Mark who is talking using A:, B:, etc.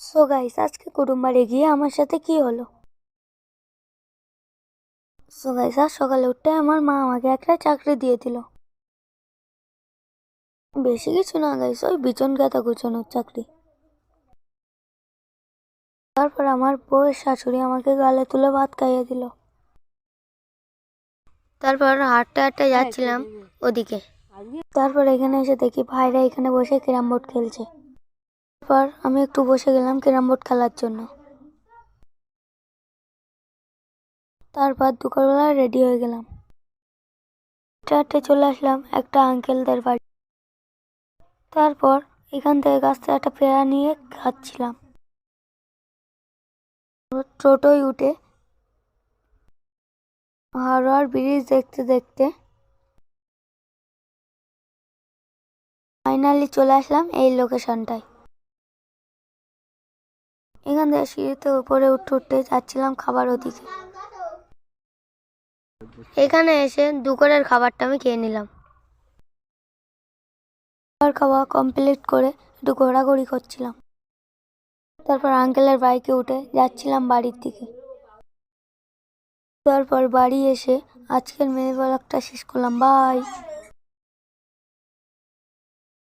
A: So guys, আজকে কুটুমবাড়ি গিয়ে আমার সাথে কি হলো। সো গাইস, আজ সকালে উঠে আমার মা আমাকে একটা চাকরি দিয়ে দিল। বেশি কিছু না গাইস, ওই বিচন গাঁথা গুছানোর চাকরি। তারপর আমার বউয়ের শাশুড়ি আমাকে গালে তুলে ভাত খাইয়ে দিল। তারপর হাঁটতে হাঁটতে যাচ্ছিলাম ওদিকে। তারপর এখানে এসে দেখি ভাইরা এখানে বসে ক্যারাম বোর্ড খেলছে। তারপর আমি একটু বসে গেলাম ক্যারাম বোর্ড খেলার জন্য। তারপর দুপুরবেলা রেডি হয়ে গেলাম, হাঁটতে চলে আসলাম একটা আঙ্কেলদের বাড়ি। তারপর এখান থেকে গাছ থেকে একটা পেয়ারা নিয়ে খাচ্ছিলাম। টোটোয় উঠে হাওড়ার ব্রিজ দেখতে দেখতে ফাইনালি চলে আসলাম এই লোকেশনটায়। এখান থেকে সিঁড়িতে উপরে উঠতে উঠতে যাচ্ছিলাম খাবার ওদিকে। এখানে এসে দুপুরের খাবারটা আমি খেয়ে নিলাম। খাওয়া কমপ্লিট করে একটু ঘোরাঘুরি করছিলাম। তারপর আঙ্কেলের বাইকে উঠে যাচ্ছিলাম বাড়ির দিকে। তারপর বাড়ি এসে আজকের মিনি ব্লগটা শেষ করলাম। বাই।